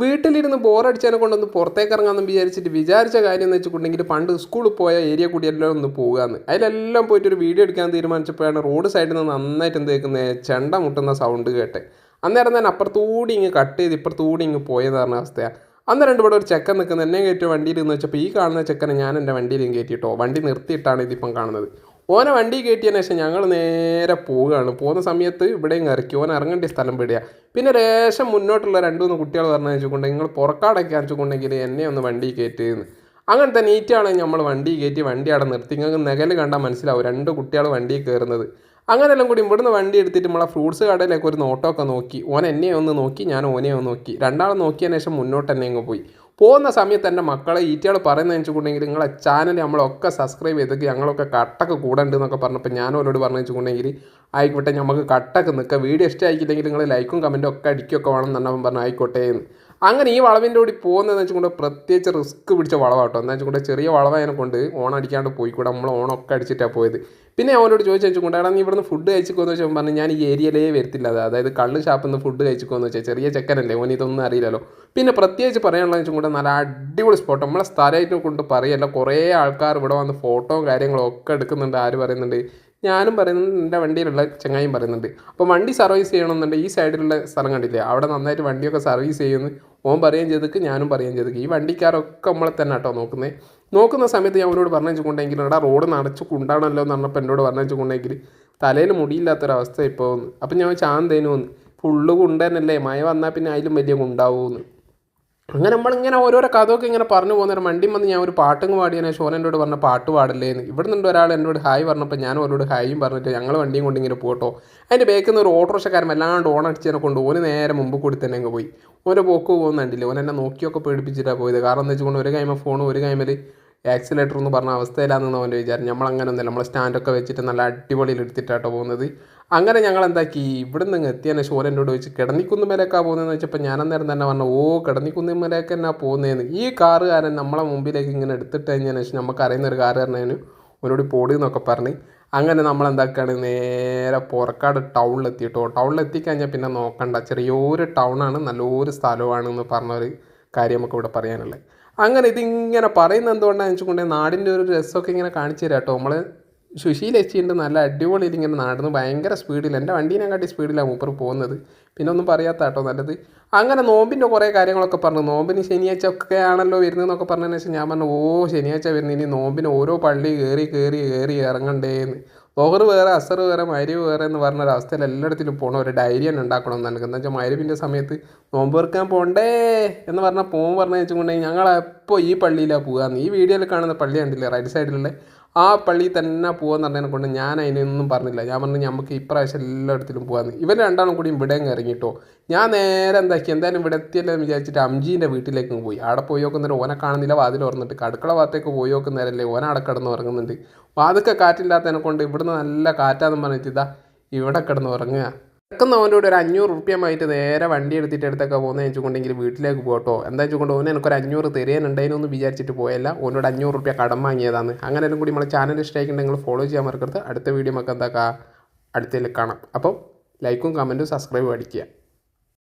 വീട്ടിലിരുന്ന് ബോറടിച്ചതിനെ കൊണ്ടൊന്ന് പുറത്തേക്ക് ഇറങ്ങാമെന്ന് വിചാരിച്ച കാര്യം എന്ന് വെച്ചിട്ടുണ്ടെങ്കിൽ പണ്ട് സ്കൂളിൽ പോയ ഏരിയ കൂടി എല്ലാം ഒന്ന് പോകുകയെന്ന് അതിലെല്ലാം പോയിട്ട് ഒരു വീഡിയോ എടുക്കാൻ തീരുമാനിച്ചപ്പോഴാണ് റോഡ് സൈഡിൽ നിന്ന് നന്നായിട്ട് എന്ത് കേൾക്കുന്നത് ചെണ്ട മുട്ടുന്ന സൗണ്ട് കേട്ടെ. അന്നേരം തന്നെ അപ്പുറത്തൂടി ഇങ്ങ് കട്ട് ചെയ്ത് ഇപ്പുറത്തൂടി ഇങ്ങ് പോയെന്ന് പറഞ്ഞ അവസ്ഥയാണ്. അന്നേരം ഇവിടെ ഒരു ചെക്കൻ നിൽക്കുന്നത് എന്നെ കയറ്റി വണ്ടിയിൽ നിന്ന് വെച്ചപ്പോൾ ഈ കാണുന്ന ചെക്കനെ ഞാൻ എൻ്റെ വണ്ടിയിലും കയറ്റിയിട്ടോ. വണ്ടി നിർത്തിയിട്ടാണ് ഇതിപ്പം കാണുന്നത്. ഓനെ വണ്ടി കയറ്റിയതിന് ശേഷം ഞങ്ങൾ നേരെ പോവുകയാണ്. പോകുന്ന സമയത്ത് ഇവിടെയും ഇറക്കി. ഓൻ ഇറങ്ങേണ്ട സ്ഥലം പിടിയാണ്. പിന്നെ രേഷം മുന്നോട്ടുള്ള 2-3 കുട്ടികൾ പറഞ്ഞു വെച്ചിട്ടുണ്ടെങ്കിൽ നിങ്ങൾ പുറക്കാടൊക്കെ അയച്ചുകൊണ്ടെങ്കിൽ എന്നെ ഒന്ന് വണ്ടി കയറ്റിയെന്ന്. അങ്ങനത്തെ നീറ്റാണ് നമ്മൾ വണ്ടി കയറ്റി വണ്ടി അവിടെ നിർത്തി. നിങ്ങൾക്ക് നെകല് കണ്ടാൽ മനസ്സിലാവും 2 കുട്ടികൾ വണ്ടിയിൽ കയറുന്നത്. അങ്ങനെയെല്ലാം കൂടി ഇവിടുന്ന് വണ്ടി എടുത്തിട്ട് നമ്മളെ ഫ്രൂട്ട്സ് കടയിലേക്ക് ഒരു നോട്ടമൊക്കെ നോക്കി. ഓൻ എന്നെ ഒന്ന് നോക്കി, ഞാൻ ഓനെ ഒന്ന് നോക്കി. രണ്ടാളും നോക്കിയതിന് ശേഷം മുന്നോട്ട് തന്നെ അങ്ങ് പോയി. പോകുന്ന സമയത്ത് എൻ്റെ മക്കളെ ഈറ്റകൾ പറയുന്നത് വെച്ചിട്ടുണ്ടെങ്കിൽ നിങ്ങളെ ചാനൽ നമ്മളൊക്കെ സബ്സ്ക്രൈബ് ചെയ്തൊക്കെ ഞങ്ങളൊക്കെ കട്ടൊക്കെ കൂടണ്ട് എന്നൊക്കെ പറഞ്ഞപ്പോൾ ഞാൻ അവരോട് പറഞ്ഞു വെച്ചിട്ടുണ്ടെങ്കിൽ ആയിക്കോട്ടെ നമുക്ക് കട്ടൊക്കെ നിൽക്കുക, വീഡിയോ ഇഷ്ടമായിക്കില്ലെങ്കിൽ നിങ്ങൾ ലൈക്കും കമൻറ്റും ഒക്കെ അടിക്കുകയൊക്കെ വേണം എന്നവൻ പറഞ്ഞു ആയിക്കോട്ടെ എന്ന്. അങ്ങനെ ഈ വളവിൻ്റെ കൂടി പോകുന്നതെന്ന് വെച്ചുകൊണ്ട് പ്രത്യേകിച്ച് റിസ്ക് പിടിച്ച വളവാട്ടോ. എന്താ വെച്ചുകൊണ്ട് ചെറിയ വളവായതിനെ കൊണ്ട് ഓണടിക്കാണ്ട് പോയിക്കൂടെ, നമ്മൾ ഓണമൊക്കെ അടിച്ചിട്ടാണ് പോയത്. പിന്നെ അവനോട് ചോദിച്ചു വെച്ചുകൊണ്ട് എടാ നീ ഇവിടുന്ന് ഫുഡ് കഴിച്ചിക്കോന്ന് വെച്ചാൽ പറഞ്ഞു ഞാൻ ഈ ഏരിയയിലേ വരത്തില്ല, അതായത് കള്ള് ഷാപ്പിൽ നിന്ന് ഫുഡ് കഴിച്ചിക്കോന്ന് വെച്ചാൽ ചെറിയ ചെക്കനല്ലേ, ഓൻ ഇതൊന്നും അറിയില്ലല്ലോ. പിന്നെ പ്രത്യേകിച്ച് പറയാനുള്ളത് വെച്ചുകൊണ്ട് നല്ല അടിപൊളി സ്പോട്ട് നമ്മളെ സ്ഥലമായിട്ട് കൊണ്ട് പറയല്ല. കുറേ ആൾക്കാർ ഇവിടെ വന്ന് ഫോട്ടോയും കാര്യങ്ങളും ഒക്കെ എടുക്കുന്നുണ്ട്. ആര് പറയുന്നുണ്ട്? ഞാനും പറയുന്നുണ്ട്, എൻ്റെ വണ്ടിയിലുള്ള ചങ്ങായും പറയുന്നുണ്ട്. അപ്പോൾ വണ്ടി സർവീസ് ചെയ്യണമെന്നുണ്ടെങ്കിൽ ഈ സൈഡിലുള്ള സ്ഥലം കണ്ടില്ലേ, അവിടെ നന്നായിട്ട് വണ്ടിയൊക്കെ സർവീസ് ചെയ്യുന്നു. ഓൻ പറയുകയും ചെയ്തേക്ക്, ഞാനും പറയുകയും ചെയ്തേക്ക്. ഈ വണ്ടിക്കാരൊക്കെ നമ്മളെ തന്നെ കേട്ടോ നോക്കുന്നത്. നോക്കുന്ന സമയത്ത് ഞാൻ അവനോട് പറഞ്ഞു വെച്ചുകൊണ്ടെങ്കിൽ എടാ റോഡ് നടച്ചു കൊണ്ടാണല്ലോ എന്ന് പറഞ്ഞപ്പോൾ എന്നോട് പറഞ്ഞു വെച്ചുകൊണ്ടെങ്കിൽ തലയിൽ മുടിയില്ലാത്തൊരവസ്ഥ ഇപ്പോൾ. അപ്പം ഞാൻ ചാന്തേനു ഫുള്ള് കൊണ്ട് തന്നെയല്ലേ, മഴ വന്നാൽ പിന്നെ അതിലും വലിയ കൊണ്ടാവുമെന്ന്. അങ്ങനെ നമ്മളിങ്ങനെ ഓരോരോ കഥയൊക്കെ ഇങ്ങനെ പറഞ്ഞു പോകുന്നേരം വണ്ടി വന്ന് ഞാൻ ഒരു പാട്ടങ്ങ് പാടിയതിനെ ഷോൻ എന്നോട് പറഞ്ഞ പാട്ട് പാടില്ലേന്ന്. ഇവിടെ നിന്നുണ്ട് ഒരാൾ എന്നോട് ഹായ് പറഞ്ഞപ്പോൾ ഞാൻ അവരോട് ഹായും പറഞ്ഞിട്ട് ഞങ്ങൾ വണ്ടിയും കൊണ്ട് ഇങ്ങനെ പോട്ടോ. അതിൻ്റെ ബേക്കിൽ നിന്ന് ഒരു ഓട്ടോറിക്ഷക്കാരൻ വല്ലാണ്ട് ഓണടിച്ചതിനെ കൊണ്ട് ഓന് നേരെ മുമ്പ് കൂടി തന്നെ അങ്ങ് പോയി. ഓൻ്റെ പോക്ക് പോകുന്നുണ്ടില്ല. ഓൻ എന്നെ നോക്കിയൊക്കെ പേടിപ്പിച്ചിട്ടാണ് പോയത്. കാരണം എന്താ വെച്ചുകൊണ്ട് ഒരു കൈമ ഫോൺ ഒരു കൈമൽ ആക്സിലേറ്റർ എന്ന് പറഞ്ഞ അവസ്ഥയിലാണെന്ന് അവൻ്റെ വിചാരം. നമ്മളങ്ങനെ ഒന്നുമില്ല, നമ്മൾ സ്റ്റാൻഡൊക്കെ വെച്ചിട്ട് നല്ല അടിപൊളിയിൽ എടുത്തിട്ടാട്ടോ പോകുന്നത്. അങ്ങനെ ഞങ്ങൾ എന്താക്കി ഇവിടെ നിന്ന് എത്തിയതിനെ ഷോൻ എന്നോട് ചോദിച്ച് കിടന്നിക്കുന്നുമേലേക്കാണ് പോകുന്നതെന്ന് വെച്ചപ്പോൾ ഞാൻ അന്നേരം തന്നെ പറഞ്ഞു ഓ കിടന്നിക്കുന്നുമേലേക്ക് എന്നാ പോകുന്നതെന്ന്. ഈ കാറുകാരൻ നമ്മളെ മുമ്പിലേക്ക് ഇങ്ങനെ എടുത്തിട്ട് കഴിഞ്ഞതിന് ശേഷം നമുക്ക് അറിയുന്ന ഒരു കാറുകാരനു ഒരോട് പോടി എന്നൊക്കെ പറഞ്ഞ് അങ്ങനെ നമ്മളെന്താക്കുകയാണ് നേരെ പുറക്കാട് ടൗണിലെത്തിയിട്ടോ. ടൗണിലെത്തിക്കഴിഞ്ഞാൽ പിന്നെ നോക്കണ്ട, ചെറിയൊരു ടൗണാണ്, നല്ലൊരു സ്ഥലമാണെന്ന് പറഞ്ഞൊരു കാര്യം നമുക്ക് ഇവിടെ പറയാനുള്ളത്. അങ്ങനെ ഇതിങ്ങനെ പറയുന്നത് എന്തുകൊണ്ടാണെന്ന് വെച്ചുകൊണ്ടെങ്കിൽ നാടിൻ്റെ ഒരു രസമൊക്കെ ഇങ്ങനെ കാണിച്ചു തരാം കേട്ടോ. നമ്മൾ സുശീൽ എച്ചിയുണ്ട് നല്ല അടിപൊളിയിൽ ഇങ്ങനെ നടന്ന് ഭയങ്കര സ്പീഡിൽ, എൻ്റെ വണ്ടീനെക്കാട്ടി സ്പീഡിലാണ് മൂപ്പർ പോകുന്നത്. പിന്നെ ഒന്നും പറയാത്ത കേട്ടോ നല്ലത്. അങ്ങനെ നോമ്പിൻ്റെ കുറേ കാര്യങ്ങളൊക്കെ പറഞ്ഞു. നോമ്പിന് ശനിയാഴ്ച ഒക്കെ ആണല്ലോ വരുന്നതെന്നൊക്കെ പറഞ്ഞതിന് ശേഷം ഞാൻ പറഞ്ഞു ഓ ശനിയാഴ്ച വരുന്ന ഇനി നോമ്പിന് ഓരോ പള്ളി കയറി ഇറങ്ങണ്ടേന്ന്. ലോഹർ വേറെ അസർ വേറെ മരിവ് വേറെ എന്ന് പറഞ്ഞൊരവസ്ഥയിൽ എല്ലായിടത്തിലും പോകണം. ഒരു ഡയറി തന്നെ ഉണ്ടാക്കണം എന്ന് എനിക്ക്. എന്താ വെച്ചാൽ മരിവിൻ്റെ സമയത്ത് നോമ്പ് വെറുക്കാൻ പോകണ്ടേ എന്ന് പറഞ്ഞാൽ പോകും പറഞ്ഞു വെച്ചുകൊണ്ടെങ്കിൽ ഞങ്ങളെപ്പോൾ ഈ പള്ളിയിലാണ് പോകാമെന്ന്. ഈ വീഡിയോയിൽ കാണുന്ന പള്ളി കണ്ടില്ലേ റൈറ്റ് സൈഡിലുള്ള ആ പള്ളി തന്നെ പോകാമെന്ന് പറഞ്ഞതിനെ കൊണ്ട് ഞാൻ അതിനൊന്നും പറഞ്ഞില്ല. ഞാൻ പറഞ്ഞു നമുക്ക് ഇപ്രാവശ്യം എല്ലായിടത്തിലും പോകാമെന്ന്. ഇവർ രണ്ടാളും കൂടി ഇവിടെ ഇറങ്ങിയിട്ടോ. ഞാൻ നേരെ എന്താക്കി എന്തായാലും ഇവിടെ എത്തിയല്ലോ എന്ന് വിചാരിച്ചിട്ട് അംജീൻ്റെ വീട്ടിലേക്ക് പോയി. അവിടെ പോയി നോക്കുന്നേരം ഓനെ കാണുന്നില്ല. വാതിൽ തുറന്നിട്ട് അടുക്കള ഭാഗത്തേക്ക് പോയി നോക്കുന്നേരല്ലേ ഓന അവിടെ കിടന്ന് ഉറങ്ങുന്നുണ്ട്. വാതൊക്കെ കാറ്റില്ലാത്തതിനെ കൊണ്ട് ഇവിടുന്ന് നല്ല കാറ്റാന്ന് പറഞ്ഞിട്ട് ഇതാ ഇവിടെ കിടന്ന് ഉറങ്ങുക. കിടക്കുന്നവൻ്റെ കൂടെ ഒരു 500 റുപ്യമായിട്ട് നേരെ വണ്ടി എടുത്തൊക്കെ പോകുന്നത് വെച്ചുകൊണ്ടെങ്കിൽ വീട്ടിലേക്ക് പോകട്ടോ. എന്താ വെച്ചുകൊണ്ട് ഓനെ എനിക്കൊരു 500 തരാനുണ്ടായിരുന്നു വിചാരിച്ചിട്ട് പോയല്ല, ഓനോട് 500 റുപ്യ കടം വാങ്ങിയതാണ്. അങ്ങനെയെല്ലാം കൂടി നമ്മളെ ചാനൽ ഇഷ്ടമായിട്ടുണ്ടെങ്കിൽ നിങ്ങൾ ഫോളോ ചെയ്യാൻ മറക്കരുത്. അടുത്ത വീഡിയോ നമുക്ക് എന്താക്കാം അടുത്തതിൽ കാണാം. അപ്പോൾ ലൈക്കും കമൻറ്റും സബ്സ്ക്രൈബും അടിക്കുക.